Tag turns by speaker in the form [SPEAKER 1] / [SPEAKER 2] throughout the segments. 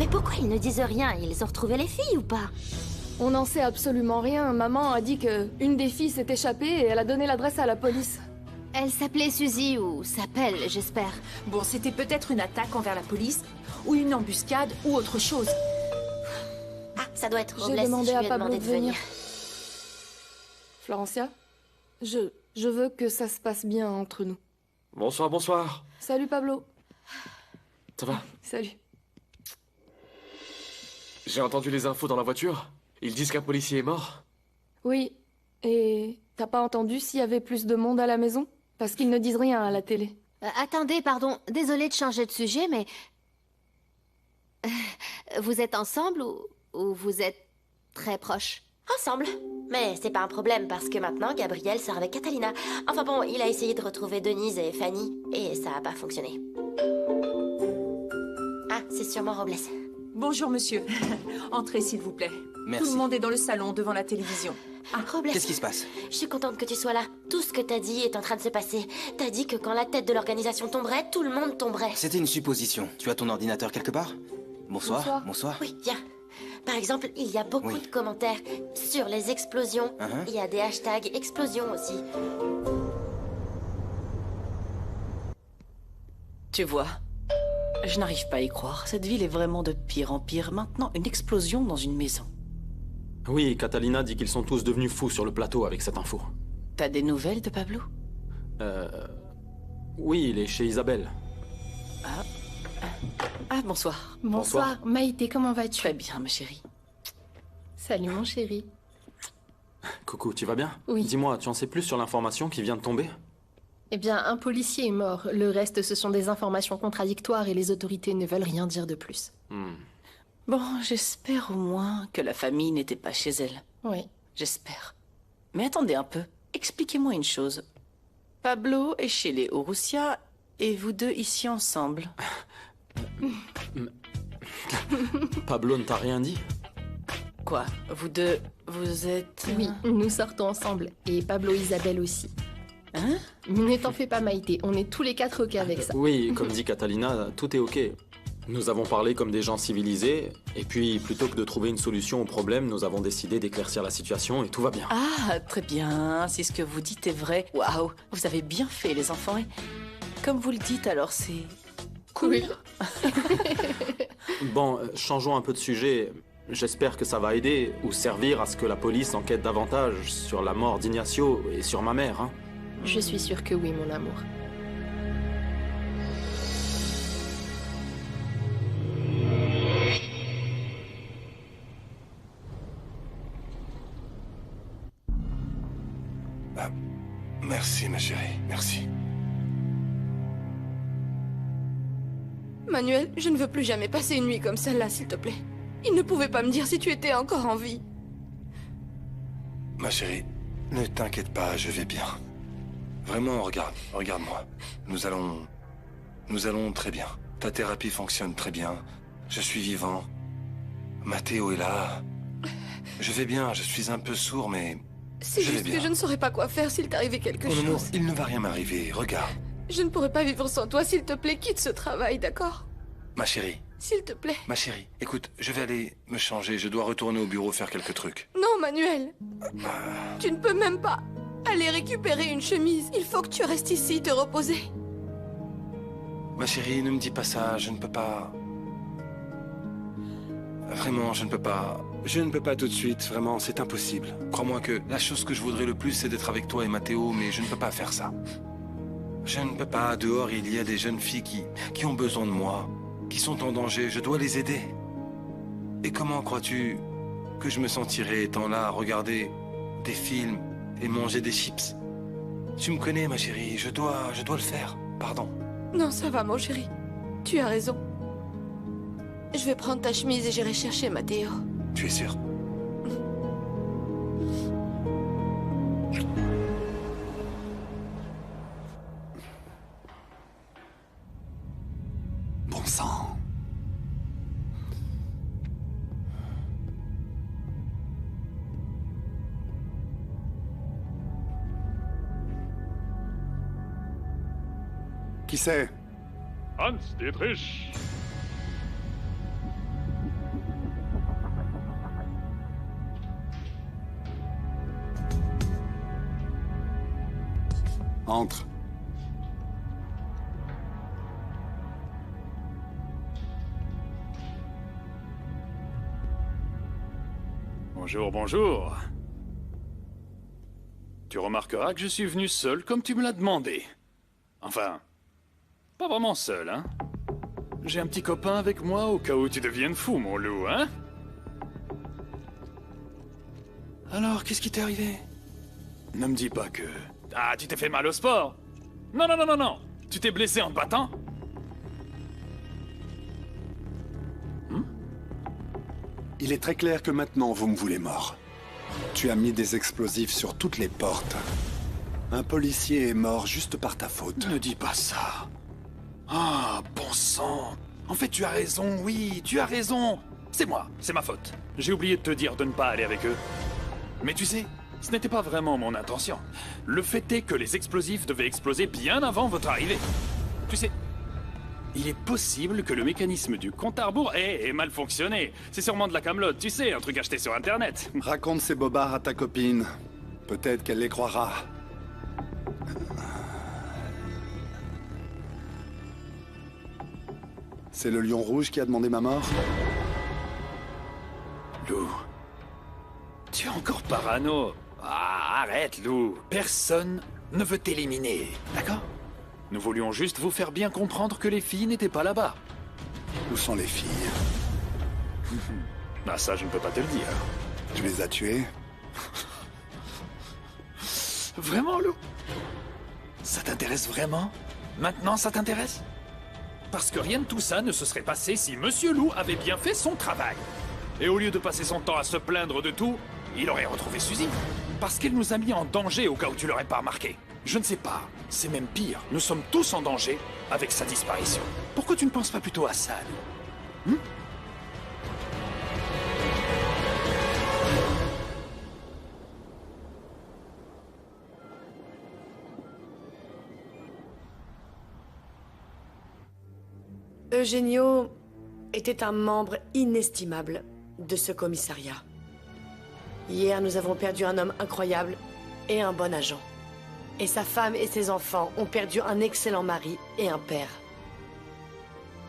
[SPEAKER 1] Mais pourquoi ils ne disent rien? Ils ont retrouvé les filles ou pas?
[SPEAKER 2] On n'en sait absolument rien. Maman a dit que une des filles s'est échappée et elle a donné l'adresse à la police.
[SPEAKER 1] Elle s'appelait Suzy, ou s'appelle, j'espère.
[SPEAKER 3] Bon, c'était peut-être une attaque envers la police, ou une embuscade, ou autre chose.
[SPEAKER 1] Ah, ça doit être
[SPEAKER 2] J'ai
[SPEAKER 1] Robles,
[SPEAKER 2] demandé
[SPEAKER 1] je
[SPEAKER 2] à
[SPEAKER 1] lui ai
[SPEAKER 2] Pablo
[SPEAKER 1] demandé
[SPEAKER 2] de
[SPEAKER 1] de venir.
[SPEAKER 2] Florencia, je veux que ça se passe bien entre nous.
[SPEAKER 4] Bonsoir, bonsoir.
[SPEAKER 2] Salut Pablo.
[SPEAKER 4] Ça va?
[SPEAKER 2] Salut.
[SPEAKER 4] J'ai entendu les infos dans la voiture. Ils disent qu'un policier est mort.
[SPEAKER 2] Oui, et t'as pas entendu s'il y avait plus de monde à la maison? Parce qu'ils ne disent rien à la télé.
[SPEAKER 1] Attendez, pardon, désolée de changer de sujet, mais... vous êtes ensemble ou vous êtes très proches?
[SPEAKER 5] Ensemble. Mais c'est pas un problème parce que maintenant, Gabriel sort avec Catalina. Enfin bon, il a essayé de retrouver Denise et Fanny et ça a pas fonctionné. Ah, c'est sûrement Robles.
[SPEAKER 3] Bonjour, monsieur. Entrez, s'il vous plaît.
[SPEAKER 6] Merci.
[SPEAKER 3] Tout le monde est dans le salon, devant la télévision.
[SPEAKER 5] Ah, Robles.
[SPEAKER 6] Qu'est-ce qui se passe?
[SPEAKER 5] Je suis contente que tu sois là. Tout ce que t'as dit est en train de se passer. T'as dit que quand la tête de l'organisation tomberait, tout le monde tomberait.
[SPEAKER 6] C'était une supposition. Tu as ton ordinateur quelque part? Bonsoir.
[SPEAKER 2] Bonsoir.
[SPEAKER 6] Bonsoir.
[SPEAKER 5] Oui, viens. Par exemple, il y a beaucoup
[SPEAKER 6] Oui.
[SPEAKER 5] de commentaires sur les explosions. Il y a des hashtags explosions aussi.
[SPEAKER 7] Tu vois, je n'arrive pas à y croire. Cette ville est vraiment de pire en pire. Maintenant, une explosion dans une maison.
[SPEAKER 8] Oui, Catalina dit qu'ils sont tous devenus fous sur le plateau avec cette info.
[SPEAKER 7] T'as des nouvelles de Pablo?
[SPEAKER 8] Oui, il est chez Isabelle.
[SPEAKER 7] Ah, bonsoir.
[SPEAKER 2] Bonsoir. Maïté, comment vas-tu?
[SPEAKER 7] Très bien, ma chérie.
[SPEAKER 2] Salut mon chéri.
[SPEAKER 8] Coucou, tu vas bien?
[SPEAKER 2] Oui.
[SPEAKER 8] Dis-moi, tu en sais plus sur l'information qui vient de tomber?
[SPEAKER 2] Eh bien, un policier est mort. Le reste, ce sont des informations contradictoires et les autorités ne veulent rien dire de plus.
[SPEAKER 7] Bon, j'espère au moins que la famille n'était pas chez elle.
[SPEAKER 2] Oui.
[SPEAKER 7] J'espère. Mais attendez un peu. Expliquez-moi une chose. Pablo est chez les Urrutia et vous deux ici ensemble.
[SPEAKER 8] Pablo ne t'a rien dit?
[SPEAKER 7] Quoi? Vous deux, vous êtes...
[SPEAKER 2] Oui, nous sortons ensemble. Et Pablo Isabelle aussi.
[SPEAKER 7] Hein?
[SPEAKER 2] Ne t'en fais pas, Maïté. On est tous les quatre OK avec ça.
[SPEAKER 8] Oui, comme dit Catalina, tout est ok. Nous avons parlé comme des gens civilisés, et puis plutôt que de trouver une solution au problème, nous avons décidé d'éclaircir la situation et tout va bien.
[SPEAKER 7] Ah, très bien. Si ce que vous dites est vrai. Waouh, vous avez bien fait, les enfants. Et comme vous le dites, alors c'est... cool.
[SPEAKER 2] Oui.
[SPEAKER 8] Bon, changeons un peu de sujet. J'espère que ça va aider ou servir à ce que la police enquête davantage sur la mort d'Ignacio et sur ma mère, hein.
[SPEAKER 2] Je suis sûre que oui, mon amour.
[SPEAKER 9] Merci, ma chérie, merci.
[SPEAKER 2] Manuel, je ne veux plus jamais passer une nuit comme celle-là, s'il te plaît. Il ne pouvait pas me dire si tu étais encore en vie.
[SPEAKER 9] Ma chérie, ne t'inquiète pas, je vais bien. Vraiment, regarde-moi. Nous allons très bien. Ta thérapie fonctionne très bien. Je suis vivant. Mathéo est là. Je vais bien, je suis un peu sourd, mais...
[SPEAKER 2] C'est
[SPEAKER 9] je vais
[SPEAKER 2] juste
[SPEAKER 9] bien.
[SPEAKER 2] que je ne saurais pas quoi faire s'il t'arrivait quelque
[SPEAKER 9] Mon amour,
[SPEAKER 2] chose.
[SPEAKER 9] il ne va rien m'arriver, regarde.
[SPEAKER 2] Je ne pourrais pas vivre sans toi, s'il te plaît, quitte ce travail, d'accord?
[SPEAKER 9] Ma chérie,
[SPEAKER 2] S'il te plaît.
[SPEAKER 9] ma chérie, écoute, je vais aller me changer, je dois retourner au bureau faire quelques trucs.
[SPEAKER 2] Non, Manuel. Tu ne peux même pas aller récupérer une chemise. Il faut que tu restes ici, te reposer.
[SPEAKER 9] Ma chérie, ne me dis pas ça, je ne peux pas... Vraiment, je ne peux pas... Je ne peux pas tout de suite, vraiment, c'est impossible. Crois-moi que la chose que je voudrais le plus, c'est d'être avec toi et Mathéo, mais je ne peux pas faire ça. Je ne peux pas, dehors, il y a des jeunes filles qui ont besoin de moi, qui sont en danger, je dois les aider. Et comment crois-tu que je me sentirais étant là à regarder des films et manger des chips? Tu me connais, ma chérie, je dois le faire, pardon.
[SPEAKER 2] Non, ça va, mon chéri. Tu as raison. Je vais prendre ta chemise et j'irai chercher Mathéo.
[SPEAKER 9] Tu es sûr?
[SPEAKER 10] Bon sang. Qui c'est?
[SPEAKER 11] Hans Dietrich.
[SPEAKER 10] Entre.
[SPEAKER 11] Bonjour, bonjour. Tu remarqueras que je suis venu seul comme tu me l'as demandé. Enfin, pas vraiment seul, hein. J'ai un petit copain avec moi au cas où tu deviennes fou, mon loup, hein. Alors, qu'est-ce qui t'est arrivé? Ne me dis pas que... Ah, tu t'es fait mal au sport? Non, non, non, non, non. Tu t'es blessé en te battant?
[SPEAKER 10] Il est très clair que maintenant, vous me voulez mort. Tu as mis des explosifs sur toutes les portes. Un policier est mort juste par ta faute.
[SPEAKER 11] Ne dis pas ça. Ah, bon sang. En fait, tu as raison, oui, tu as raison. C'est moi, c'est ma faute. J'ai oublié de te dire de ne pas aller avec eux. Mais tu sais, ce n'était pas vraiment mon intention. Le fait est que les explosifs devaient exploser bien avant votre arrivée. Tu sais, il est possible que le mécanisme du compte à rebours ait mal fonctionné. C'est sûrement de la camelote, tu sais, un truc acheté sur Internet.
[SPEAKER 10] Raconte ces bobards à ta copine. Peut-être qu'elle les croira. C'est le lion rouge qui a demandé ma mort?
[SPEAKER 11] Lou, tu es encore parano. Ah, arrête, Lou. Personne ne veut t'éliminer, d'accord? Nous voulions juste vous faire bien comprendre que les filles n'étaient pas là-bas.
[SPEAKER 10] Où sont les filles?
[SPEAKER 11] Ah, ça, je ne peux pas te le dire.
[SPEAKER 10] Tu les as tuées?
[SPEAKER 11] Vraiment, Lou? Ça t'intéresse vraiment? Maintenant, ça t'intéresse? Parce que rien de tout ça ne se serait passé si Monsieur Lou avait bien fait son travail. Et au lieu de passer son temps à se plaindre de tout, il aurait retrouvé Suzy. Parce qu'elle nous a mis en danger au cas où tu l'aurais pas remarqué. Je ne sais pas, c'est même pire. Nous sommes tous en danger avec sa disparition. Pourquoi tu ne penses pas plutôt à ça, Lou?
[SPEAKER 2] Eugenio était un membre inestimable de ce commissariat. Hier, nous avons perdu un homme incroyable et un bon agent. Et sa femme et ses enfants ont perdu un excellent mari et un père.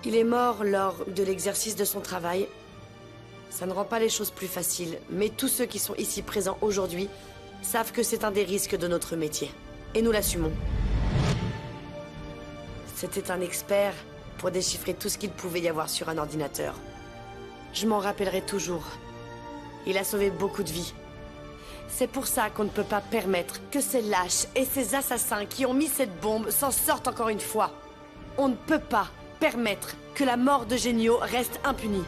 [SPEAKER 2] Il est mort lors de l'exercice de son travail. Ça ne rend pas les choses plus faciles, mais tous ceux qui sont ici présents aujourd'hui savent que c'est un des risques de notre métier. Et nous l'assumons. C'était un expert pour déchiffrer tout ce qu'il pouvait y avoir sur un ordinateur. Je m'en rappellerai toujours. Il a sauvé beaucoup de vies. C'est pour ça qu'on ne peut pas permettre que ces lâches et ces assassins qui ont mis cette bombe s'en sortent encore une fois. On ne peut pas permettre que la mort d'Eugenio reste impunie.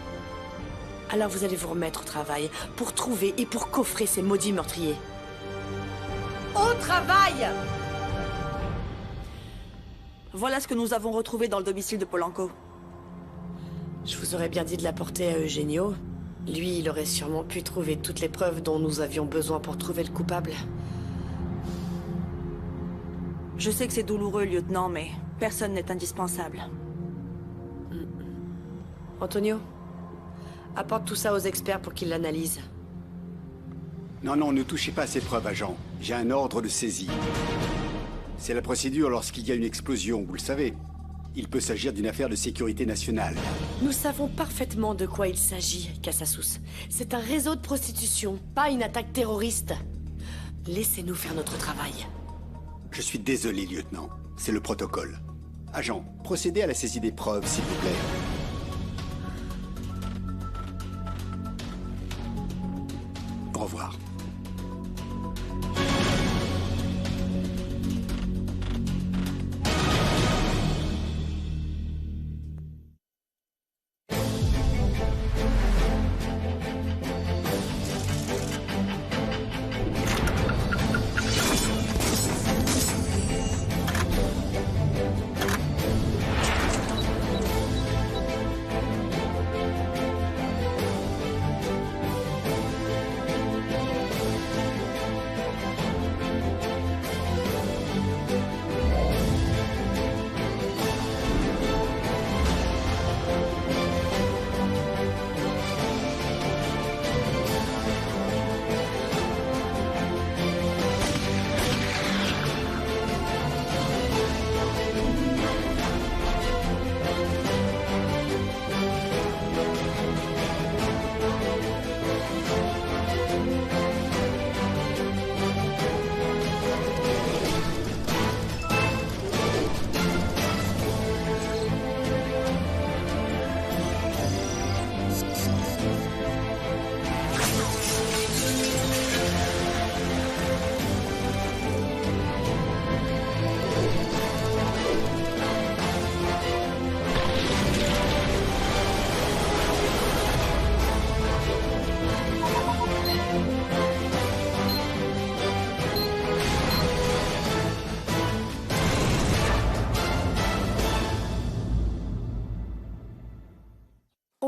[SPEAKER 2] Alors vous allez vous remettre au travail pour trouver et pour coffrer ces maudits meurtriers. Au travail!
[SPEAKER 12] Voilà ce que nous avons retrouvé dans le domicile de Polanco.
[SPEAKER 2] Je vous aurais bien dit de l'apporter à Eugenio. Lui, il aurait sûrement pu trouver toutes les preuves dont nous avions besoin pour trouver le coupable.
[SPEAKER 12] Je sais que c'est douloureux, lieutenant, mais personne n'est indispensable.
[SPEAKER 2] Antonio, apporte tout ça aux experts pour qu'ils l'analysent.
[SPEAKER 13] Non, non, ne touchez pas à ces preuves, agent. J'ai un ordre de saisie. C'est la procédure lorsqu'il y a une explosion, vous le savez. Il peut s'agir d'une affaire de sécurité nationale.
[SPEAKER 2] Nous savons parfaitement de quoi il s'agit, Cassasus. C'est un réseau de prostitution, pas une attaque terroriste. Laissez-nous faire notre travail.
[SPEAKER 13] Je suis désolé, lieutenant. C'est le protocole. Agent, procédez à la saisie des preuves, s'il vous plaît. Au revoir.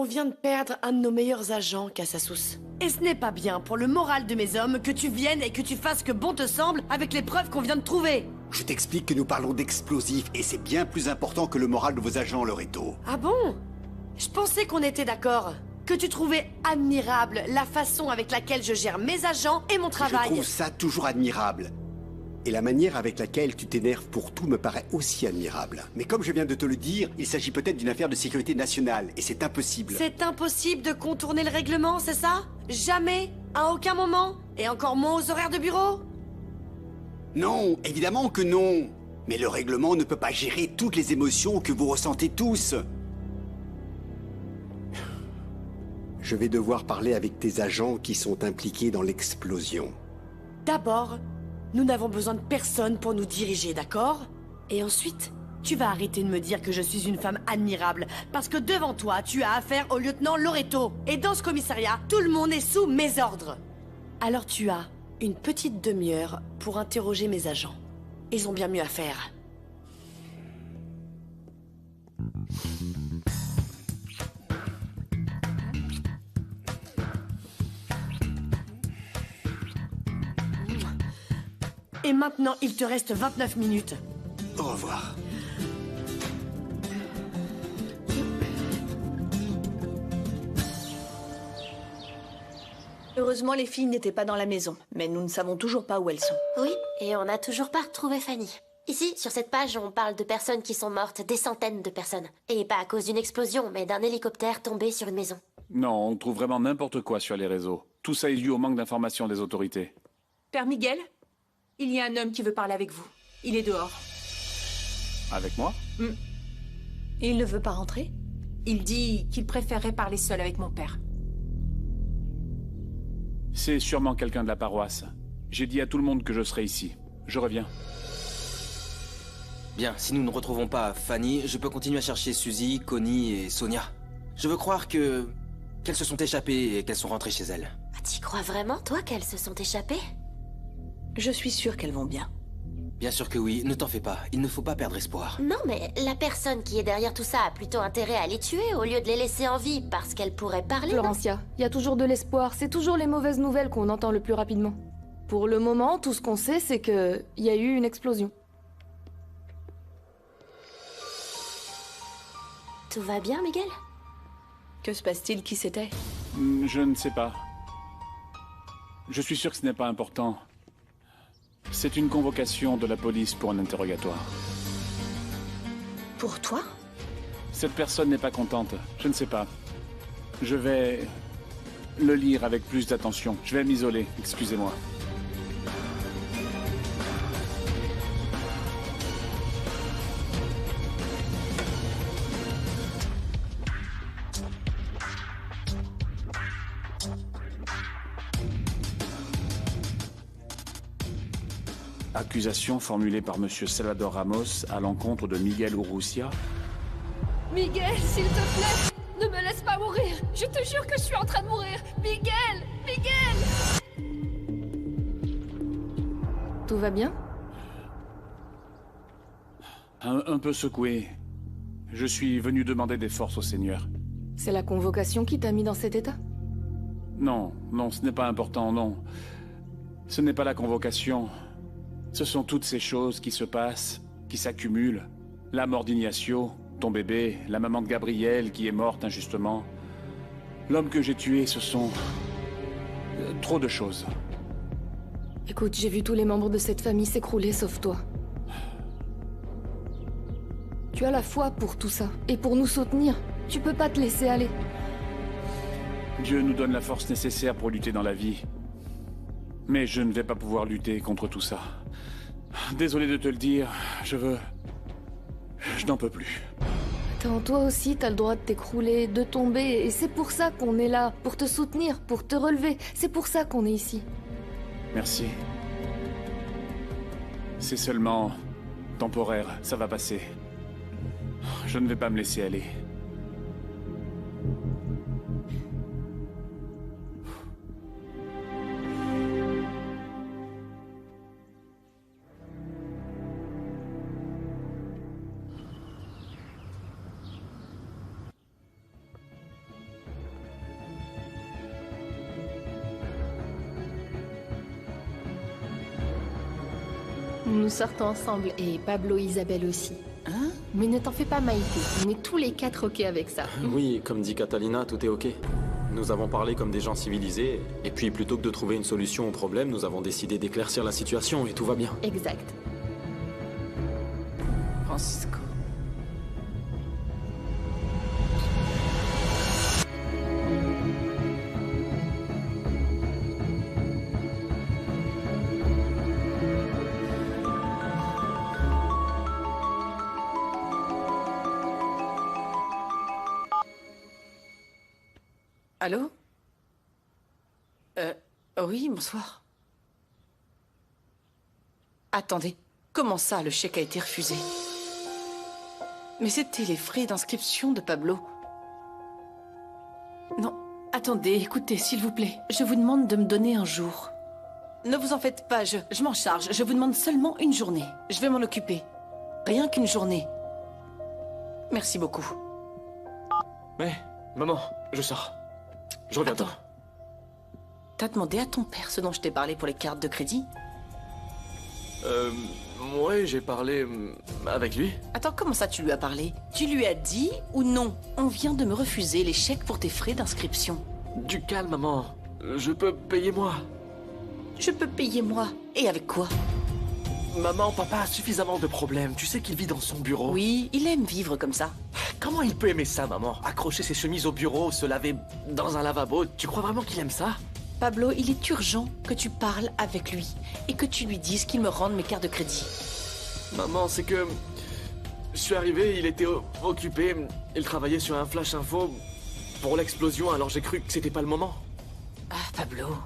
[SPEAKER 2] On vient de perdre un de nos meilleurs agents, Cassasous. Et ce n'est pas bien pour le moral de mes hommes que tu viennes et que tu fasses que bon te semble avec les preuves qu'on vient de trouver.
[SPEAKER 13] Je t'explique que nous parlons d'explosifs et c'est bien plus important que le moral de vos agents, Loreto.
[SPEAKER 2] Ah bon? Je pensais qu'on était d'accord. Que tu trouvais admirable la façon avec laquelle je gère mes agents et mon travail.
[SPEAKER 13] Je trouve ça toujours admirable. Et la manière avec laquelle tu t'énerves pour tout me paraît aussi admirable. Mais comme je viens de te le dire, il s'agit peut-être d'une affaire de sécurité nationale, et c'est impossible.
[SPEAKER 2] C'est impossible de contourner le règlement, c'est ça? Jamais? À aucun moment? Et encore moins aux horaires de bureau?
[SPEAKER 13] Non, évidemment que non. Mais le règlement ne peut pas gérer toutes les émotions que vous ressentez tous. Je vais devoir parler avec tes agents qui sont impliqués dans l'explosion.
[SPEAKER 2] D'abord, nous n'avons besoin de personne pour nous diriger, d'accord? Et ensuite, tu vas arrêter de me dire que je suis une femme admirable, parce que devant toi, tu as affaire au lieutenant Loreto. Et dans ce commissariat, tout le monde est sous mes ordres. Alors tu as une petite demi-heure pour interroger mes agents. Ils ont bien mieux à faire. Et maintenant, il te reste 29 minutes.
[SPEAKER 13] Au revoir.
[SPEAKER 3] Heureusement, les filles n'étaient pas dans la maison, mais nous ne savons toujours pas où elles sont.
[SPEAKER 5] Oui, et on n'a toujours pas retrouvé Fanny. Ici, sur cette page, on parle de personnes qui sont mortes, des centaines de personnes. Et pas à cause d'une explosion, mais d'un hélicoptère tombé sur une maison.
[SPEAKER 11] Non, on trouve vraiment n'importe quoi sur les réseaux. Tout ça est dû au manque d'informations des autorités.
[SPEAKER 3] Père Miguel, il y a un homme qui veut parler avec vous. Il est dehors.
[SPEAKER 11] Avec moi?
[SPEAKER 3] Et il ne veut pas rentrer? Il dit qu'il préférerait parler seul avec mon père.
[SPEAKER 11] C'est sûrement quelqu'un de la paroisse. J'ai dit à tout le monde que je serais ici. Je reviens.
[SPEAKER 6] Bien, si nous ne retrouvons pas Fanny, je peux continuer à chercher Suzy, Connie et Sonia. Je veux croire qu'elles se sont échappées et qu'elles sont rentrées chez elles.
[SPEAKER 5] Ah, t'y crois vraiment, toi, qu'elles se sont échappées?
[SPEAKER 3] Je suis sûre qu'elles vont bien.
[SPEAKER 6] Bien sûr que oui, ne t'en fais pas, il ne faut pas perdre espoir.
[SPEAKER 5] Non, mais la personne qui est derrière tout ça a plutôt intérêt à les tuer au lieu de les laisser en vie parce qu'elle pourrait parler.
[SPEAKER 14] Florencia, il y a toujours de l'espoir, c'est toujours les mauvaises nouvelles qu'on entend le plus rapidement. Pour le moment, tout ce qu'on sait, c'est qu'il y a eu une explosion.
[SPEAKER 5] Tout va bien, Miguel?
[SPEAKER 3] Que se passe-t-il? Qui c'était?
[SPEAKER 11] Je ne sais pas. Je suis sûr que ce n'est pas important. C'est une convocation de la police pour un interrogatoire.
[SPEAKER 3] Pour toi?
[SPEAKER 11] Cette personne n'est pas contente. Je ne sais pas. Je vais le lire avec plus d'attention. Je vais m'isoler, excusez-moi. Accusation formulée par Monsieur Salvador Ramos à l'encontre de Miguel Urrutia.
[SPEAKER 15] Miguel, s'il te plaît, ne me laisse pas mourir. Je te jure que je suis en train de mourir. Miguel! Miguel!
[SPEAKER 14] Tout va bien?
[SPEAKER 11] Un peu secoué. Je suis venu demander des forces au Seigneur.
[SPEAKER 14] C'est la convocation qui t'a mis dans cet état?
[SPEAKER 11] Non, non, ce n'est pas important, non. Ce n'est pas la convocation. Ce sont toutes ces choses qui se passent, qui s'accumulent. La mort d'Ignacio, ton bébé, la maman de Gabrielle qui est morte injustement. L'homme que j'ai tué, ce sont... trop de choses.
[SPEAKER 14] Écoute, j'ai vu tous les membres de cette famille s'écrouler sauf toi. Tu as la foi pour tout ça, et pour nous soutenir. Tu peux pas te laisser aller.
[SPEAKER 11] Dieu nous donne la force nécessaire pour lutter dans la vie. Mais je ne vais pas pouvoir lutter contre tout ça. Désolé de te le dire, je n'en peux plus.
[SPEAKER 14] Attends, toi aussi, t'as le droit de t'écrouler, de tomber, et c'est pour ça qu'on est là, pour te soutenir, pour te relever. C'est pour ça qu'on est ici.
[SPEAKER 11] Merci. C'est seulement temporaire, ça va passer. Je ne vais pas me laisser aller.
[SPEAKER 16] Nous sortons ensemble et Pablo et Isabelle aussi.
[SPEAKER 7] Hein?
[SPEAKER 16] Mais ne t'en fais pas, Maïté. On est tous les 4 ok avec ça.
[SPEAKER 8] Oui, comme dit Catalina, tout est ok. Nous avons parlé comme des gens civilisés, et puis plutôt que de trouver une solution au problème, nous avons décidé d'éclaircir la situation et tout va bien.
[SPEAKER 16] Exact.
[SPEAKER 7] Francisco. Allô? Oui, bonsoir. Attendez, comment ça, le chèque a été refusé? Mais c'était les frais d'inscription de Pablo. Non, attendez, écoutez, s'il vous plaît. Je vous demande de me donner un jour. Ne vous en faites pas, je m'en charge. Je vous demande seulement une journée. Je vais m'en occuper. Rien qu'une journée. Merci beaucoup.
[SPEAKER 4] Mais, maman, je sors. Je reviens tard.
[SPEAKER 7] T'as demandé à ton père ce dont je t'ai parlé pour les cartes de crédit?
[SPEAKER 4] Ouais, j'ai parlé avec lui.
[SPEAKER 7] Attends, comment ça tu lui as parlé? Tu lui as dit ou non? On vient de me refuser les chèques pour tes frais d'inscription.
[SPEAKER 4] Du calme, maman. Je peux payer moi.
[SPEAKER 7] Je peux payer moi? Et avec quoi?
[SPEAKER 4] Maman, papa a suffisamment de problèmes. Tu sais qu'il vit dans son bureau.
[SPEAKER 7] Oui, il aime vivre comme ça.
[SPEAKER 4] Comment il peut aimer ça, maman? Accrocher ses chemises au bureau, se laver dans un lavabo. Tu crois vraiment qu'il aime ça?
[SPEAKER 7] Pablo, il est urgent que tu parles avec lui et que tu lui dises qu'il me rende mes cartes de crédit.
[SPEAKER 4] Maman, c'est que... Je suis arrivé, il était occupé. Il travaillait sur un flash info pour l'explosion, alors j'ai cru que c'était pas le moment.
[SPEAKER 7] Ah, Pablo.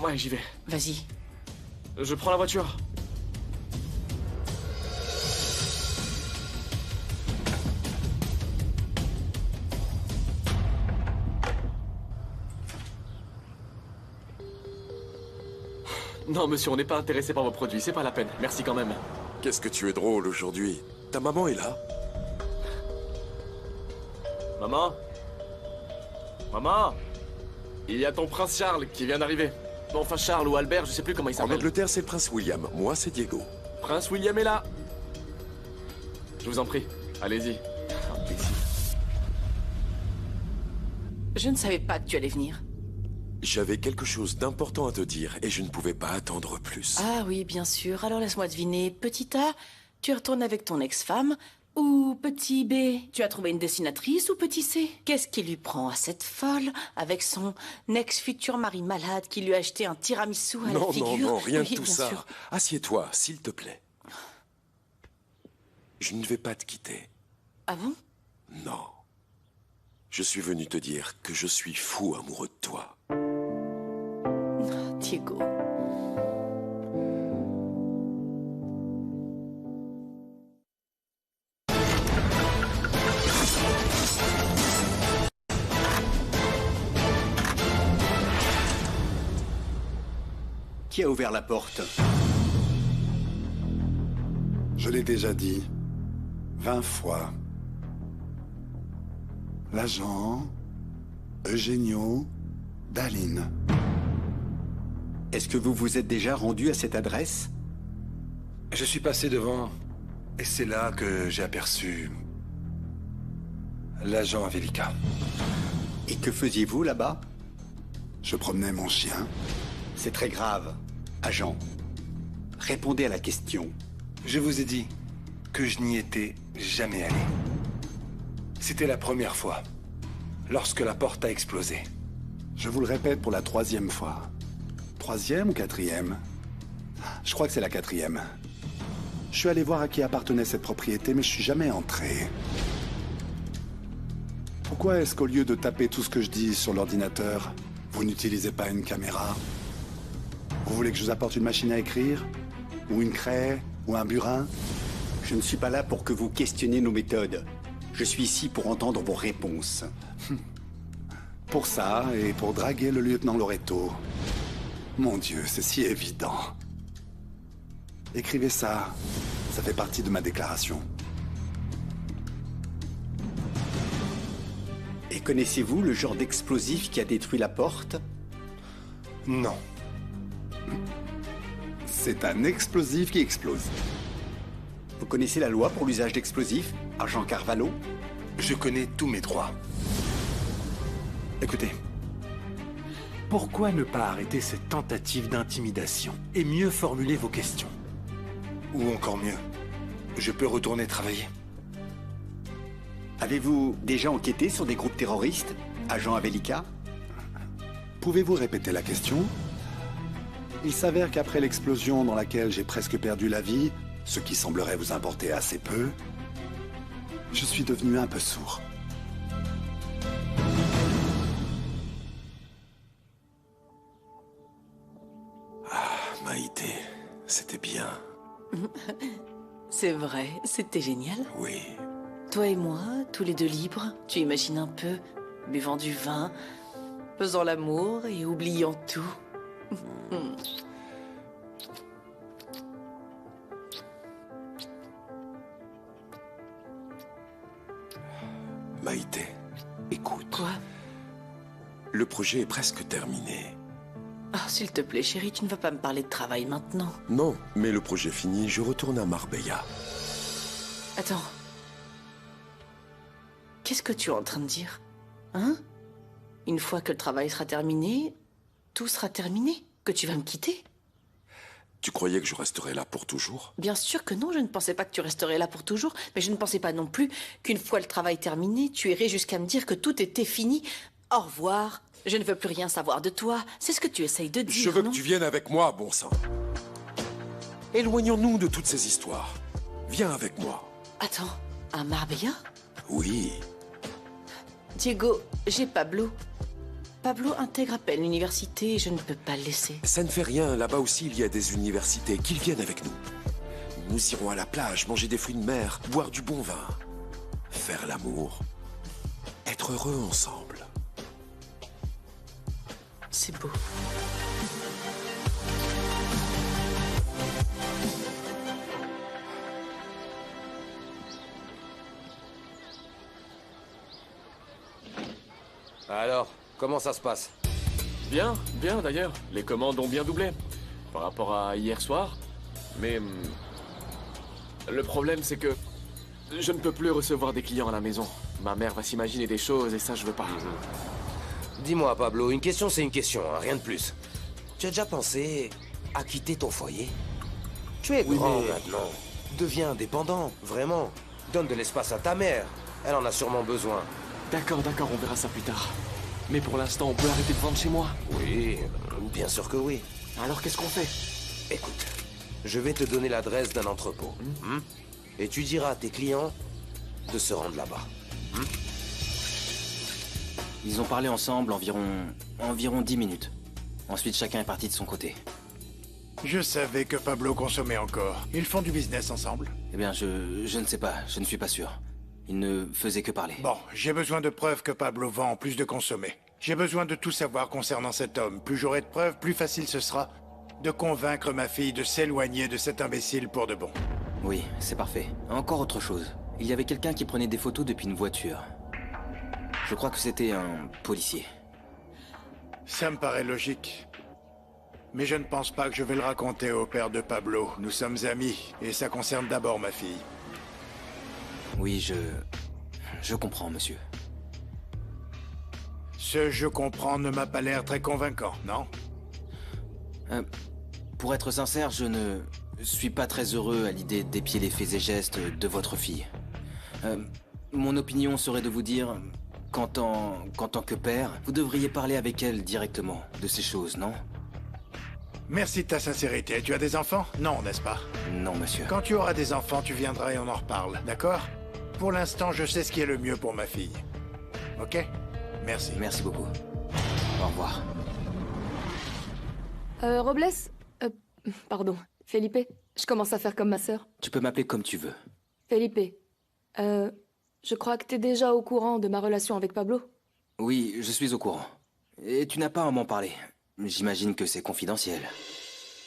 [SPEAKER 4] Ouais, j'y vais.
[SPEAKER 7] Vas-y.
[SPEAKER 4] Je prends la voiture. Non, monsieur, on n'est pas intéressé par vos produits, c'est pas la peine. Merci quand même.
[SPEAKER 17] Qu'est-ce que tu es drôle aujourd'hui. Ta maman est là.
[SPEAKER 4] Maman? Maman? Il y a ton prince Charles qui vient d'arriver. Enfin, Charles ou Albert, je sais plus comment il
[SPEAKER 17] En
[SPEAKER 4] s'appelle.
[SPEAKER 17] Angleterre, c'est le prince William. Moi, c'est Diego.
[SPEAKER 4] Prince William est là. Je vous en prie, allez-y.
[SPEAKER 7] Je ne savais pas que tu allais venir.
[SPEAKER 17] J'avais quelque chose d'important à te dire et je ne pouvais pas attendre plus.
[SPEAKER 7] Ah oui, bien sûr. Alors laisse-moi deviner. Petit A, tu retournes avec ton ex-femme? Ou petit B, tu as trouvé une dessinatrice? Ou petit C, qu'est-ce qui lui prend à cette folle avec son ex-futur mari malade qui lui a acheté un tiramisu à la figure?
[SPEAKER 17] Non, rien
[SPEAKER 7] Oui,
[SPEAKER 17] de tout
[SPEAKER 7] bien
[SPEAKER 17] ça.
[SPEAKER 7] sûr.
[SPEAKER 17] Assieds-toi, s'il te plaît. Je ne vais pas te quitter.
[SPEAKER 7] Ah bon?
[SPEAKER 17] Non. Je suis venu te dire que je suis fou amoureux de toi.
[SPEAKER 7] Diego.
[SPEAKER 13] Qui a ouvert la porte?
[SPEAKER 10] Je l'ai déjà dit 20 fois. L'agent Eugenio Dalin.
[SPEAKER 13] Est-ce que vous vous êtes déjà rendu à cette adresse?
[SPEAKER 9] Je suis passé devant, et c'est là que j'ai aperçu l'agent Avelica.
[SPEAKER 13] Et que faisiez-vous là-bas?
[SPEAKER 10] Je promenais mon chien.
[SPEAKER 13] C'est très grave. Agent, répondez à la question.
[SPEAKER 9] Je vous ai dit que je n'y étais jamais allé. C'était la première fois, lorsque la porte a explosé.
[SPEAKER 10] Je vous le répète pour la 3e fois. 3e ou 4e? Je crois que c'est la 4e. Je suis allé voir à qui appartenait cette propriété, mais je suis jamais entré. Pourquoi est-ce qu'au lieu de taper tout ce que je dis sur l'ordinateur, vous n'utilisez pas une caméra? Vous voulez que je vous apporte une machine à écrire? Ou une craie? Ou un burin?
[SPEAKER 13] Je ne suis pas là pour que vous questionniez nos méthodes. Je suis ici pour entendre vos réponses.
[SPEAKER 10] Pour ça, et pour draguer le lieutenant Loreto. Mon Dieu, c'est si évident. Écrivez ça. Ça fait partie de ma déclaration.
[SPEAKER 13] Et connaissez-vous le genre d'explosif qui a détruit la porte?
[SPEAKER 9] Non.
[SPEAKER 10] C'est un explosif qui explose.
[SPEAKER 13] Vous connaissez la loi pour l'usage d'explosifs, agent Carvalho?
[SPEAKER 9] Je connais tous mes droits. Écoutez, pourquoi ne pas arrêter cette tentative d'intimidation et mieux formuler vos questions? Ou encore mieux, je peux retourner travailler.
[SPEAKER 13] Avez-vous déjà enquêté sur des groupes terroristes, agent Avelica?
[SPEAKER 10] Pouvez-vous répéter la question? Il s'avère qu'après l'explosion dans laquelle j'ai presque perdu la vie, ce qui semblerait vous importer assez peu, je suis devenu un peu sourd.
[SPEAKER 17] Maïté, c'était bien.
[SPEAKER 7] C'est vrai, c'était génial.
[SPEAKER 17] Oui.
[SPEAKER 7] Toi et moi, tous les deux libres, tu imagines un peu, buvant du vin, faisant l'amour et oubliant tout.
[SPEAKER 17] Maïté, écoute.
[SPEAKER 7] Quoi?
[SPEAKER 17] Le projet est presque terminé.
[SPEAKER 7] Ah, s'il te plaît, chérie, tu ne vas pas me parler de travail maintenant.
[SPEAKER 17] Non, mais le projet fini, je retourne à Marbella.
[SPEAKER 7] Attends. Qu'est-ce que tu es en train de dire? Hein? Une fois que le travail sera terminé, tout sera terminé? Que tu vas me quitter?
[SPEAKER 17] Tu croyais que je resterais là pour toujours?
[SPEAKER 7] Bien sûr que non, je ne pensais pas que tu resterais là pour toujours, mais je ne pensais pas non plus qu'une fois le travail terminé, tu irais jusqu'à me dire que tout était fini. Au revoir, je ne veux plus rien savoir de toi. C'est ce que tu essayes de dire,
[SPEAKER 17] Je veux
[SPEAKER 7] non?
[SPEAKER 17] que tu viennes avec moi, bon sang. Éloignons-nous de toutes ces histoires. Viens avec moi.
[SPEAKER 7] Attends, à Marbella?
[SPEAKER 17] Oui.
[SPEAKER 7] Diego, j'ai Pablo. Pablo intègre à peine l'université et je ne peux pas le laisser.
[SPEAKER 17] Ça ne fait rien, là-bas aussi il y a des universités. Qu'ils viennent avec nous. Nous irons à la plage, manger des fruits de mer, boire du bon vin. Faire l'amour. Être heureux ensemble.
[SPEAKER 7] C'est beau.
[SPEAKER 18] Alors, comment ça se passe?
[SPEAKER 4] Bien, bien d'ailleurs. Les commandes ont bien doublé par rapport à hier soir. Mais le problème c'est que je ne peux plus recevoir des clients à la maison. Ma mère va s'imaginer des choses et ça je veux pas.
[SPEAKER 18] Dis-moi, Pablo, une question c'est une question, hein, rien de plus. Tu as déjà pensé à quitter ton foyer? Tu es grand maintenant. Deviens indépendant, vraiment. Donne de l'espace à ta mère. Elle en a sûrement besoin.
[SPEAKER 4] D'accord, on verra ça plus tard. Mais pour l'instant, on peut arrêter de vendre chez moi.
[SPEAKER 18] Oui, bien sûr que oui.
[SPEAKER 4] Alors qu'est-ce qu'on fait?
[SPEAKER 18] Écoute, je vais te donner l'adresse d'un entrepôt. Et tu diras à tes clients de se rendre là-bas.
[SPEAKER 6] Ils ont parlé ensemble environ 10 minutes. Ensuite, chacun est parti de son côté.
[SPEAKER 19] Je savais que Pablo consommait encore. Ils font du business ensemble?
[SPEAKER 6] Eh bien, je ne sais pas. Je ne suis pas sûr. Ils ne faisaient que parler.
[SPEAKER 19] Bon, j'ai besoin de preuves que Pablo vend en plus de consommer. J'ai besoin de tout savoir concernant cet homme. Plus j'aurai de preuves, plus facile ce sera de convaincre ma fille de s'éloigner de cet imbécile pour de bon.
[SPEAKER 6] Oui, c'est parfait. Encore autre chose. Il y avait quelqu'un qui prenait des photos depuis une voiture. Je crois que c'était un policier.
[SPEAKER 19] Ça me paraît logique. Mais je ne pense pas que je vais le raconter au père de Pablo. Nous sommes amis, et ça concerne d'abord ma fille.
[SPEAKER 6] Oui, je comprends, monsieur.
[SPEAKER 19] Ce « je comprends » ne m'a pas l'air très convaincant, non?
[SPEAKER 6] Pour être sincère, je ne suis pas très heureux à l'idée d'épier les faits et gestes de votre fille. Mon opinion serait de vous dire qu'en tant que père, vous devriez parler avec elle directement de ces choses, non?
[SPEAKER 19] Merci de ta sincérité. Tu as des enfants? Non, n'est-ce pas?
[SPEAKER 6] Non, monsieur.
[SPEAKER 19] Quand tu auras des enfants, tu viendras et on en reparle, d'accord? Pour l'instant, je sais ce qui est le mieux pour ma fille. Ok? Merci.
[SPEAKER 6] Merci beaucoup. Au revoir.
[SPEAKER 14] Robles? Pardon. Felipe, je commence à faire comme ma sœur.
[SPEAKER 6] Tu peux m'appeler comme tu veux.
[SPEAKER 14] Felipe, je crois que t'es déjà au courant de ma relation avec Pablo.
[SPEAKER 6] Oui, je suis au courant. Et tu n'as pas à m'en parler. J'imagine que c'est confidentiel.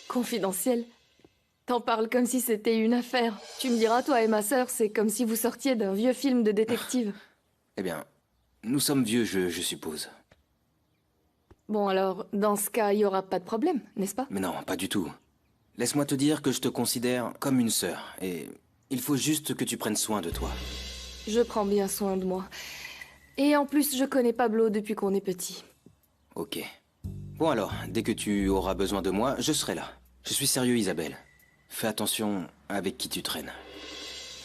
[SPEAKER 14] Confidentiel? T'en parles comme si c'était une affaire. Tu me diras, toi et ma sœur, c'est comme si vous sortiez d'un vieux film de détective.
[SPEAKER 6] Eh bien, nous sommes vieux, je suppose.
[SPEAKER 14] Bon alors, dans ce cas, il y aura pas de problème, n'est-ce pas?
[SPEAKER 6] Mais non, pas du tout. Laisse-moi te dire que je te considère comme une sœur, et il faut juste que tu prennes soin de toi.
[SPEAKER 14] Je prends bien soin de moi. Et en plus, je connais Pablo depuis qu'on est petit.
[SPEAKER 6] Ok. Bon alors, dès que tu auras besoin de moi, je serai là. Je suis sérieux, Isabelle. Fais attention avec qui tu traînes.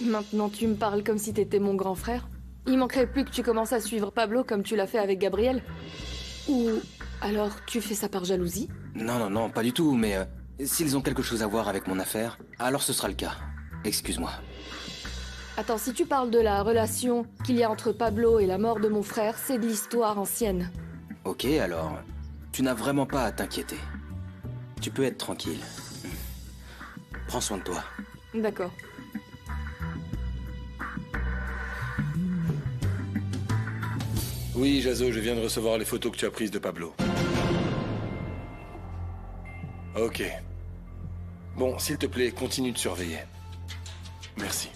[SPEAKER 14] Maintenant, tu me parles comme si t'étais mon grand frère. Il manquerait plus que tu commences à suivre Pablo comme tu l'as fait avec Gabriel. Ou alors, tu fais ça par jalousie?
[SPEAKER 6] Non, non, pas du tout, mais s'ils ont quelque chose à voir avec mon affaire, alors ce sera le cas. Excuse-moi.
[SPEAKER 14] Attends, si tu parles de la relation qu'il y a entre Pablo et la mort de mon frère, c'est de l'histoire ancienne.
[SPEAKER 6] Ok, alors, tu n'as vraiment pas à t'inquiéter. Tu peux être tranquille. Prends soin de toi.
[SPEAKER 14] D'accord.
[SPEAKER 9] Oui, Jazo, je viens de recevoir les photos que tu as prises de Pablo. Ok. Bon, s'il te plaît, continue de surveiller. Merci.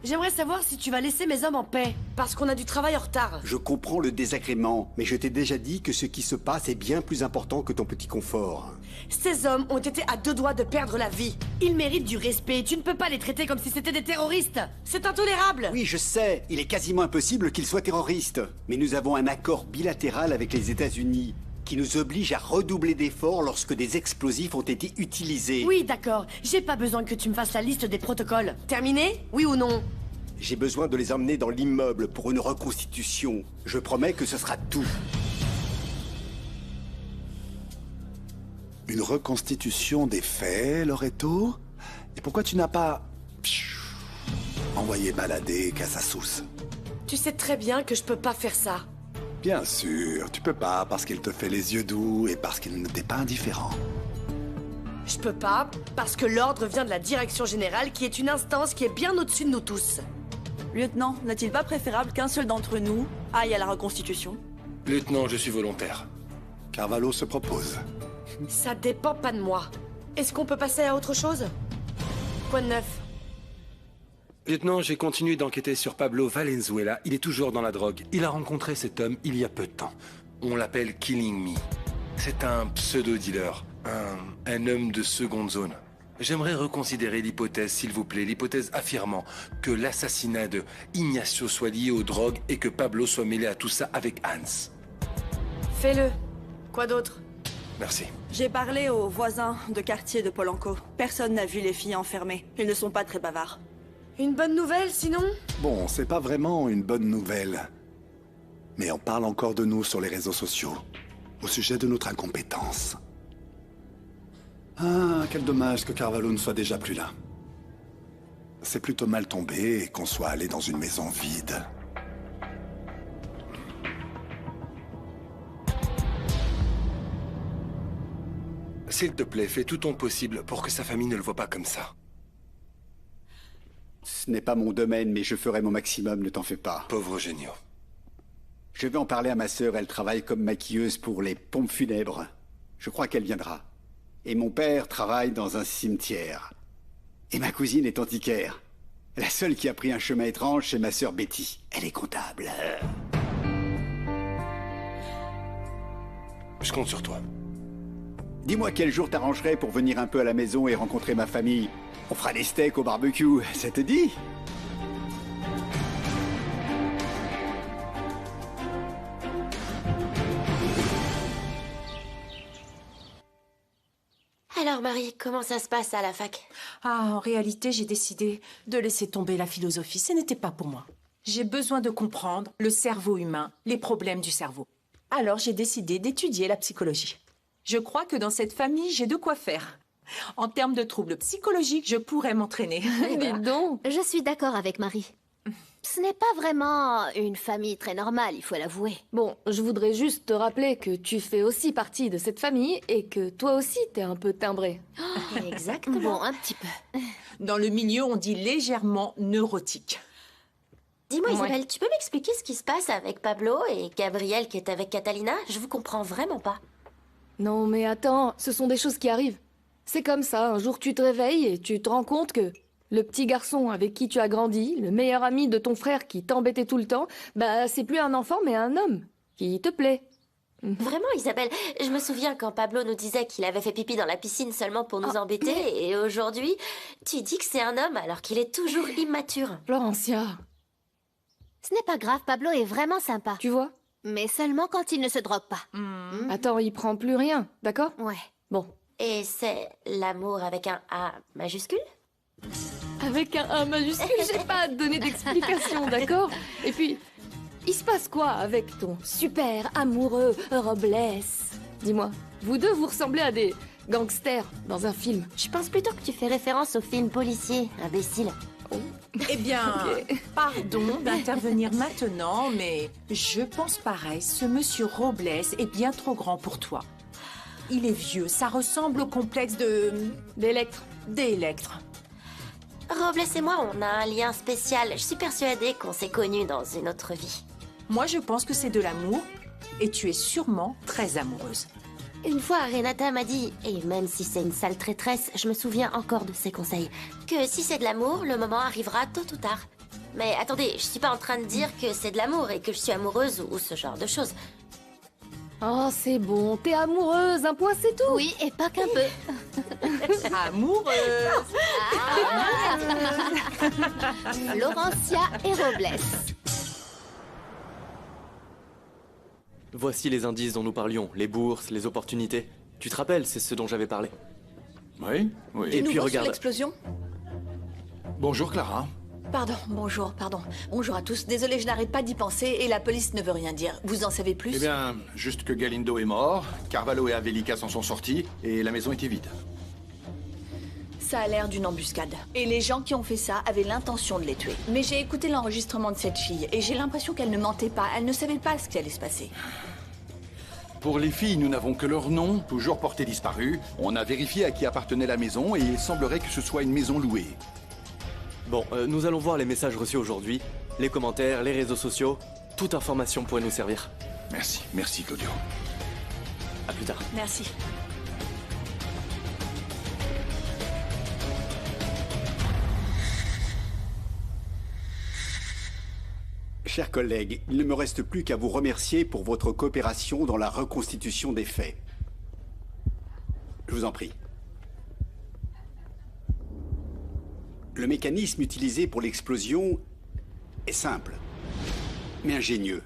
[SPEAKER 2] J'aimerais savoir si tu vas laisser mes hommes en paix, parce qu'on a du travail en retard.
[SPEAKER 13] Je comprends le désagrément, mais je t'ai déjà dit que ce qui se passe est bien plus important que ton petit confort.
[SPEAKER 2] Ces hommes ont été à 2 doigts de perdre la vie. Ils méritent du respect, tu ne peux pas les traiter comme si c'était des terroristes. C'est intolérable.
[SPEAKER 13] Oui, je sais, il est quasiment impossible qu'ils soient terroristes. Mais nous avons un accord bilatéral avec les États-Unis qui nous oblige à redoubler d'efforts lorsque des explosifs ont été utilisés.
[SPEAKER 2] Oui, d'accord. J'ai pas besoin que tu me fasses la liste des protocoles. Terminé? Oui ou non?
[SPEAKER 13] J'ai besoin de les emmener dans l'immeuble pour une reconstitution. Je promets que ce sera tout.
[SPEAKER 10] Une reconstitution des faits, Loreto? Et pourquoi tu n'as pas... envoyé balader Casasus?
[SPEAKER 2] Tu sais très bien que je peux pas faire ça.
[SPEAKER 10] Bien sûr, tu peux pas parce qu'il te fait les yeux doux et parce qu'il ne t'est pas indifférent.
[SPEAKER 2] Je peux pas, parce que l'ordre vient de la direction générale qui est une instance qui est bien au-dessus de nous tous.
[SPEAKER 12] Lieutenant, n'est-il pas préférable qu'un seul d'entre nous aille à la reconstitution?
[SPEAKER 9] Lieutenant, je suis volontaire.
[SPEAKER 10] Carvalho se propose.
[SPEAKER 2] Ça dépend pas de moi. Est-ce qu'on peut passer à autre chose? Quoi de neuf?
[SPEAKER 9] Lieutenant, j'ai continué d'enquêter sur Pablo Valenzuela. Il est toujours dans la drogue. Il a rencontré cet homme il y a peu de temps. On l'appelle Killing Me. C'est un pseudo-dealer. Un homme de seconde zone. J'aimerais reconsidérer l'hypothèse, s'il vous plaît, l'hypothèse affirmant que l'assassinat de Ignacio soit lié aux drogues et que Pablo soit mêlé à tout ça avec Hans.
[SPEAKER 2] Fais-le. Quoi d'autre?
[SPEAKER 9] Merci.
[SPEAKER 12] J'ai parlé aux voisins de quartier de Polanco. Personne n'a vu les filles enfermées. Ils ne sont pas très bavards.
[SPEAKER 2] Une bonne nouvelle, sinon?
[SPEAKER 10] Bon, c'est pas vraiment une bonne nouvelle. Mais on parle encore de nous sur les réseaux sociaux, au sujet de notre incompétence. Ah, quel dommage que Carvalho ne soit déjà plus là. C'est plutôt mal tombé qu'on soit allé dans une maison vide.
[SPEAKER 9] S'il te plaît, fais tout ton possible pour que sa famille ne le voit pas comme ça.
[SPEAKER 13] Ce n'est pas mon domaine, mais je ferai mon maximum, ne t'en fais pas.
[SPEAKER 9] Pauvre Genio.
[SPEAKER 13] Je vais en parler à ma sœur, elle travaille comme maquilleuse pour les pompes funèbres. Je crois qu'elle viendra. Et mon père travaille dans un cimetière. Et ma cousine est antiquaire. La seule qui a pris un chemin étrange, c'est ma sœur Betty. Elle est comptable.
[SPEAKER 9] Je compte sur toi.
[SPEAKER 13] Dis-moi quel jour t'arrangerais pour venir un peu à la maison et rencontrer ma famille. On fera des steaks au barbecue, ça te dit?
[SPEAKER 5] Alors Marie, comment ça se passe à la fac?
[SPEAKER 7] Ah, en réalité, j'ai décidé de laisser tomber la philosophie. Ce n'était pas pour moi. J'ai besoin de comprendre le cerveau humain, les problèmes du cerveau. Alors j'ai décidé d'étudier la psychologie. Je crois que dans cette famille, j'ai de quoi faire. En termes de troubles psychologiques, je pourrais m'entraîner.
[SPEAKER 1] Dis donc, je suis d'accord avec Marie. Ce n'est pas vraiment une famille très normale, il faut l'avouer.
[SPEAKER 14] Bon, je voudrais juste te rappeler que tu fais aussi partie de cette famille et que toi aussi t'es un peu timbré.
[SPEAKER 3] Exactement.
[SPEAKER 1] Bon, un petit peu.
[SPEAKER 3] Dans le milieu, on dit légèrement neurotique.
[SPEAKER 5] Dis-moi, Isabelle, tu peux m'expliquer ce qui se passe avec Pablo et Gabriel qui est avec Catalina? Je vous comprends vraiment pas.
[SPEAKER 14] Non mais attends, ce sont des choses qui arrivent. C'est comme ça, un jour tu te réveilles et tu te rends compte que le petit garçon avec qui tu as grandi, le meilleur ami de ton frère qui t'embêtait tout le temps, bah c'est plus un enfant mais un homme qui te plaît.
[SPEAKER 5] Vraiment, Isabelle, je me souviens quand Pablo nous disait qu'il avait fait pipi dans la piscine seulement pour nous embêter, et aujourd'hui, tu dis que c'est un homme alors qu'il est toujours immature.
[SPEAKER 14] Florencia.
[SPEAKER 1] Ce n'est pas grave, Pablo est vraiment sympa.
[SPEAKER 14] Tu vois?
[SPEAKER 1] Mais seulement quand il ne se drogue pas.
[SPEAKER 14] Attends, il prend plus rien, d'accord?
[SPEAKER 1] Ouais.
[SPEAKER 14] Bon.
[SPEAKER 5] Et c'est l'amour avec un A majuscule?
[SPEAKER 14] Avec un A majuscule, j'ai pas à te donner d'explication, d'accord? Et puis, il se passe quoi avec ton super amoureux Robles? Dis-moi, vous deux, vous ressemblez à des gangsters dans un film.
[SPEAKER 5] Je pense plutôt que tu fais référence au film policier, imbécile.
[SPEAKER 3] Eh bien, pardon d'intervenir maintenant, mais je pense pareil, ce monsieur Robles est bien trop grand pour toi. Il est vieux, ça ressemble au complexe
[SPEAKER 14] d'Electre.
[SPEAKER 3] D'Electre.
[SPEAKER 5] Robles et moi, on a un lien spécial. Je suis persuadée qu'on s'est connus dans une autre vie.
[SPEAKER 3] Moi, je pense que c'est de l'amour, et tu es sûrement très amoureuse.
[SPEAKER 5] Une fois, Renata m'a dit, et même si c'est une sale traîtresse, je me souviens encore de ses conseils, que si c'est de l'amour, le moment arrivera tôt ou tard. Mais attendez, je suis pas en train de dire que c'est de l'amour et que je suis amoureuse ou ce genre de choses.
[SPEAKER 14] Oh, c'est bon, t'es amoureuse, un point c'est tout.
[SPEAKER 1] Oui, et pas qu'un peu.
[SPEAKER 3] Amoureuse.
[SPEAKER 1] Florencia et Robles.
[SPEAKER 20] Voici les indices dont nous parlions, les bourses, les opportunités. Tu te rappelles, c'est ce dont j'avais parlé.
[SPEAKER 11] Oui, oui.
[SPEAKER 20] Et puis regarde.
[SPEAKER 12] L'explosion.
[SPEAKER 11] Bonjour Clara.
[SPEAKER 12] Pardon, bonjour, pardon. Bonjour à tous. Désolé, je n'arrête pas d'y penser et la police ne veut rien dire. Vous en savez plus?
[SPEAKER 11] Eh bien, juste que Galindo est mort, Carvalho et Avelica s'en sont sortis, et la maison était vide.
[SPEAKER 12] Ça a l'air d'une embuscade. Et les gens qui ont fait ça avaient l'intention de les tuer. Mais j'ai écouté l'enregistrement de cette fille et j'ai l'impression qu'elle ne mentait pas. Elle ne savait pas ce qui allait se passer.
[SPEAKER 11] Pour les filles, nous n'avons que leur nom, toujours porté disparu. On a vérifié à qui appartenait la maison et il semblerait que ce soit une maison louée.
[SPEAKER 20] Bon, nous allons voir les messages reçus aujourd'hui, les commentaires, les réseaux sociaux. Toute information pourrait nous servir.
[SPEAKER 11] Merci, merci Claudio.
[SPEAKER 20] À plus tard.
[SPEAKER 12] Merci.
[SPEAKER 13] Chers collègues, il ne me reste plus qu'à vous remercier pour votre coopération dans la reconstitution des faits. Je vous en prie. Le mécanisme utilisé pour l'explosion est simple, mais ingénieux.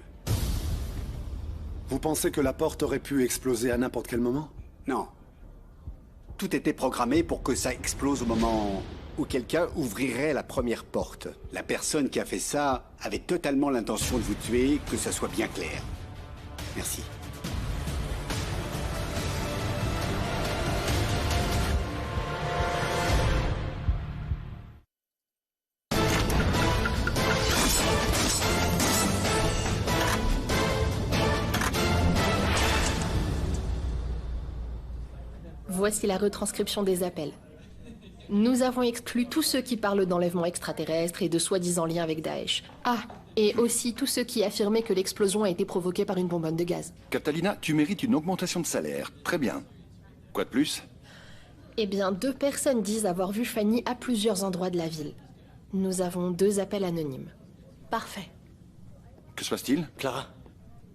[SPEAKER 10] Vous pensez que la porte aurait pu exploser à n'importe quel moment?
[SPEAKER 13] Non. Tout était programmé pour que ça explose au moment où quelqu'un ouvrirait la première porte. La personne qui a fait ça avait totalement l'intention de vous tuer, que ça soit bien clair. Merci.
[SPEAKER 16] Voici la retranscription des appels. Nous avons exclu tous ceux qui parlent d'enlèvement extraterrestre et de soi-disant liens avec Daesh. Ah, et aussi tous ceux qui affirmaient que l'explosion a été provoquée par une bonbonne de gaz.
[SPEAKER 11] Catalina, tu mérites une augmentation de salaire. Très bien. Quoi de plus?
[SPEAKER 16] Eh bien, 2 personnes disent avoir vu Fanny à plusieurs endroits de la ville. Nous avons 2 appels anonymes.
[SPEAKER 12] Parfait.
[SPEAKER 11] Que se passe-t-il?
[SPEAKER 20] Clara,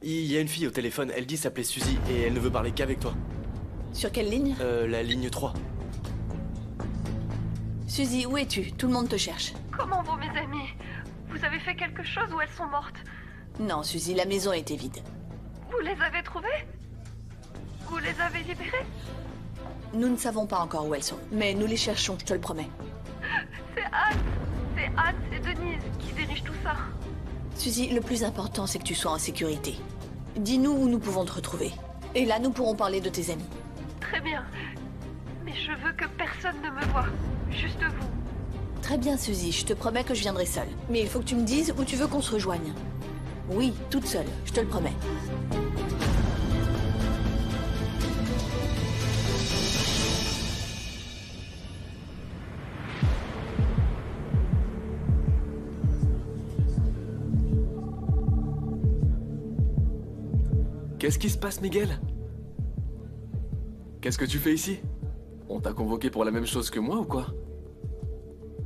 [SPEAKER 20] il y a une fille au téléphone, elle dit s'appeler Suzy et elle ne veut parler qu'avec toi.
[SPEAKER 12] Sur quelle ligne?
[SPEAKER 20] La ligne 3.
[SPEAKER 12] Suzy, où es-tu? Tout le monde te cherche.
[SPEAKER 15] Comment vont mes amis? Vous avez fait quelque chose ou elles sont mortes?
[SPEAKER 12] Non, Suzy, la maison était vide.
[SPEAKER 15] Vous les avez trouvées? Vous les avez libérées?
[SPEAKER 12] Nous ne savons pas encore où elles sont, mais nous les cherchons, je te le promets.
[SPEAKER 15] C'est Anne et Denise qui dirigent tout ça.
[SPEAKER 12] Suzy, le plus important, c'est que tu sois en sécurité. Dis-nous où nous pouvons te retrouver. Et là, nous pourrons parler de tes amis.
[SPEAKER 15] Très bien. Mais je veux que personne ne me voie. Juste vous.
[SPEAKER 12] Très bien, Suzy, je te promets que je viendrai seule. Mais il faut que tu me dises où tu veux qu'on se rejoigne. Oui, toute seule, je te le promets.
[SPEAKER 4] Qu'est-ce qui se passe, Miguel? Qu'est-ce que tu fais ici? On t'a convoqué pour la même chose que moi ou quoi?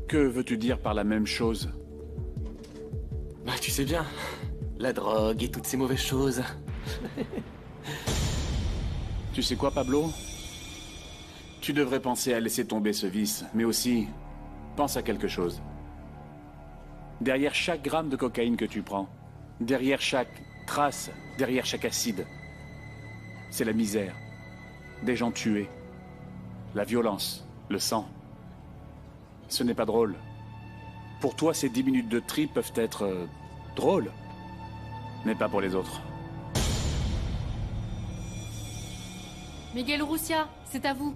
[SPEAKER 11] Que veux-tu dire par la même chose?
[SPEAKER 4] Bah, tu sais bien, la drogue et toutes ces mauvaises choses.
[SPEAKER 11] Tu sais quoi, Pablo? Tu devrais penser à laisser tomber ce vice, mais aussi, pense à quelque chose. Derrière chaque gramme de cocaïne que tu prends, derrière chaque trace, derrière chaque acide, c'est la misère, des gens tués, la violence, le sang. Ce n'est pas drôle. Pour toi, ces 10 minutes de tri peuvent être drôles, mais pas pour les autres.
[SPEAKER 14] Miguel Roussia, c'est à vous.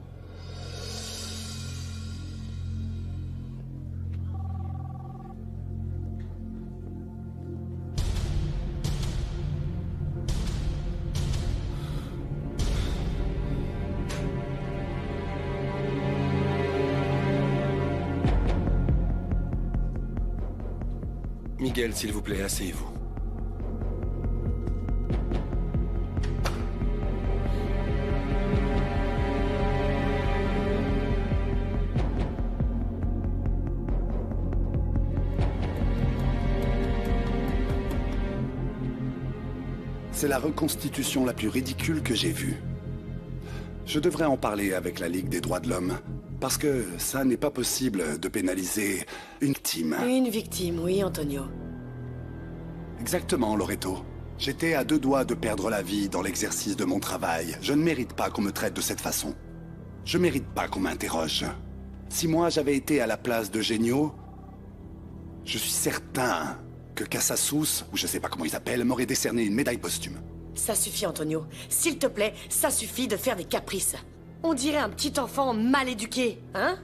[SPEAKER 17] Miguel, s'il vous plaît, asseyez-vous.
[SPEAKER 10] C'est la reconstitution la plus ridicule que j'ai vue. Je devrais en parler avec la Ligue des droits de l'homme, parce que ça n'est pas possible de pénaliser une victime.
[SPEAKER 2] Une victime, oui, Antonio.
[SPEAKER 10] Exactement, Loreto. J'étais à 2 doigts de perdre la vie dans l'exercice de mon travail. Je ne mérite pas qu'on me traite de cette façon. Je mérite pas qu'on m'interroge. Si moi j'avais été à la place de Genio, je suis certain que Casasous, ou je sais pas comment il s'appelle, m'aurait décerné une médaille posthume.
[SPEAKER 2] Ça suffit, Antonio. S'il te plaît, ça suffit de faire des caprices. On dirait un petit enfant mal éduqué, hein?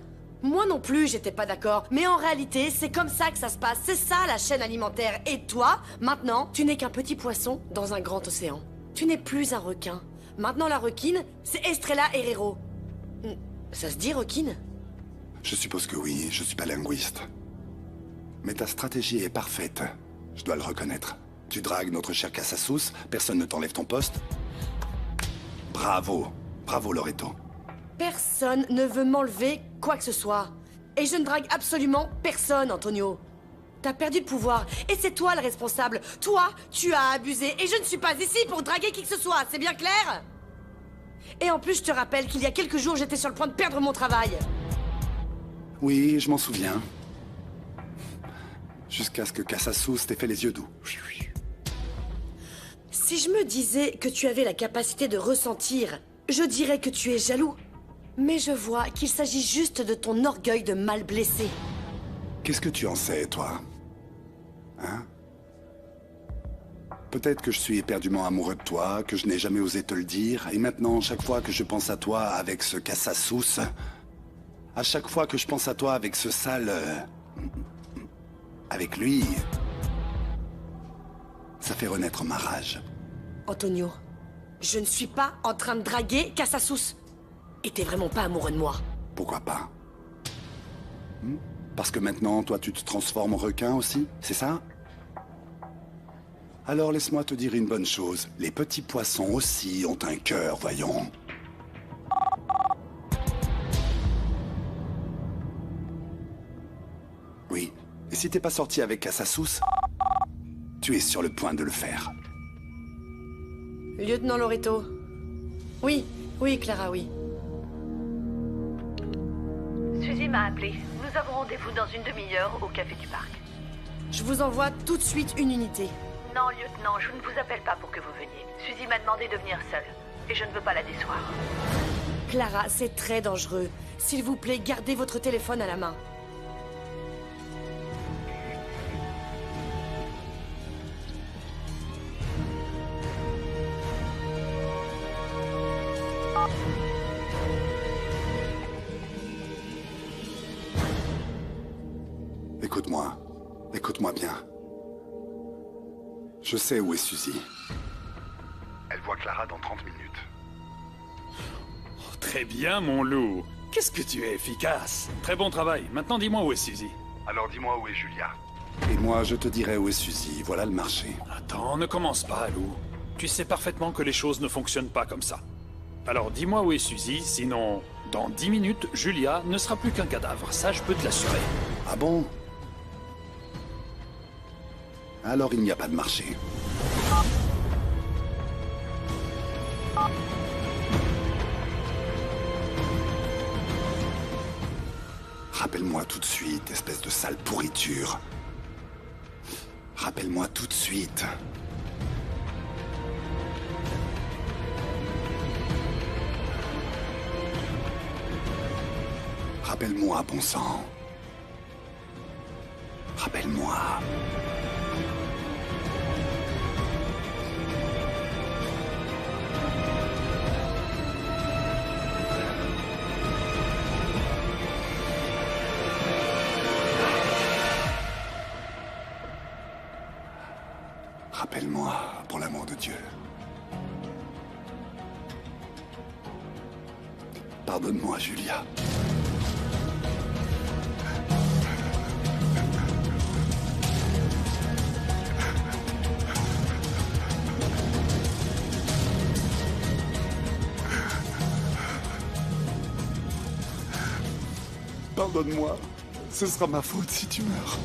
[SPEAKER 2] Moi non plus, j'étais pas d'accord. Mais en réalité, c'est comme ça que ça se passe. C'est ça, la chaîne alimentaire. Et toi, maintenant, tu n'es qu'un petit poisson dans un grand océan. Tu n'es plus un requin. Maintenant, la requine, c'est Estrella Herrero. Ça se dit, requine?
[SPEAKER 10] Je suppose que oui, je suis pas linguiste. Mais ta stratégie est parfaite. Je dois le reconnaître. Tu dragues notre cher Casasous, personne ne t'enlève ton poste. Bravo. Bravo, Loreto.
[SPEAKER 2] Personne ne veut m'enlever quoi que ce soit. Et je ne drague absolument personne, Antonio. T'as perdu le pouvoir, et c'est toi le responsable. Toi, tu as abusé, et je ne suis pas ici pour draguer qui que ce soit, c'est bien clair? Et en plus, je te rappelle qu'il y a quelques jours, j'étais sur le point de perdre mon travail.
[SPEAKER 10] Oui, je m'en souviens. Jusqu'à ce que Casasous t'ait fait les yeux doux.
[SPEAKER 2] Si je me disais que tu avais la capacité de ressentir, je dirais que tu es jaloux. Mais je vois qu'il s'agit juste de ton orgueil de mal blessé.
[SPEAKER 10] Qu'est-ce que tu en sais, toi? Hein? Peut-être que je suis éperdument amoureux de toi, que je n'ai jamais osé te le dire, et maintenant, chaque fois que je pense à toi avec ce Casasous, à chaque fois que je pense à toi avec ce sale... avec lui... ça fait renaître ma rage.
[SPEAKER 2] Antonio, je ne suis pas en train de draguer Casasous. Et t'es vraiment pas amoureux de moi.
[SPEAKER 10] Pourquoi pas? Parce que maintenant, toi, tu te transformes en requin aussi, c'est ça? Alors laisse-moi te dire une bonne chose. Les petits poissons aussi ont un cœur, voyons. Oui, et si t'es pas sorti avec Casasous, tu es sur le point de le faire.
[SPEAKER 2] Lieutenant Loreto. Oui, Clara, oui.
[SPEAKER 21] Suzy m'a appelé. Nous avons rendez-vous dans une demi-heure au café du parc.
[SPEAKER 2] Je vous envoie tout de suite une unité.
[SPEAKER 21] Non, lieutenant, je ne vous appelle pas pour que vous veniez. Suzy m'a demandé de venir seule. Et je ne veux pas la décevoir.
[SPEAKER 2] Clara, c'est très dangereux. S'il vous plaît, gardez votre téléphone à la main.
[SPEAKER 10] Écoute-moi. Écoute-moi bien. Je sais où est Suzy. Elle voit Clara dans 30 minutes.
[SPEAKER 11] Oh, très bien, mon loup. Qu'est-ce que tu es efficace. Très bon travail. Maintenant, dis-moi où est Suzy.
[SPEAKER 10] Alors dis-moi où est Julia. Et moi, je te dirai où est Suzy. Voilà le marché.
[SPEAKER 11] Attends, ne commence pas, loup. Tu sais parfaitement que les choses ne fonctionnent pas comme ça. Alors dis-moi où est Suzy, sinon, dans 10 minutes, Julia ne sera plus qu'un cadavre. Ça, je peux te l'assurer.
[SPEAKER 10] Ah bon? Alors il n'y a pas de marché. Rappelle-moi tout de suite, espèce de sale pourriture. Rappelle-moi tout de suite. Rappelle-moi, bon sang. Rappelle-moi. Rappelle-moi, pour l'amour de Dieu. Pardonne-moi, Julia. Pardonne-moi. Ce sera ma faute si tu meurs.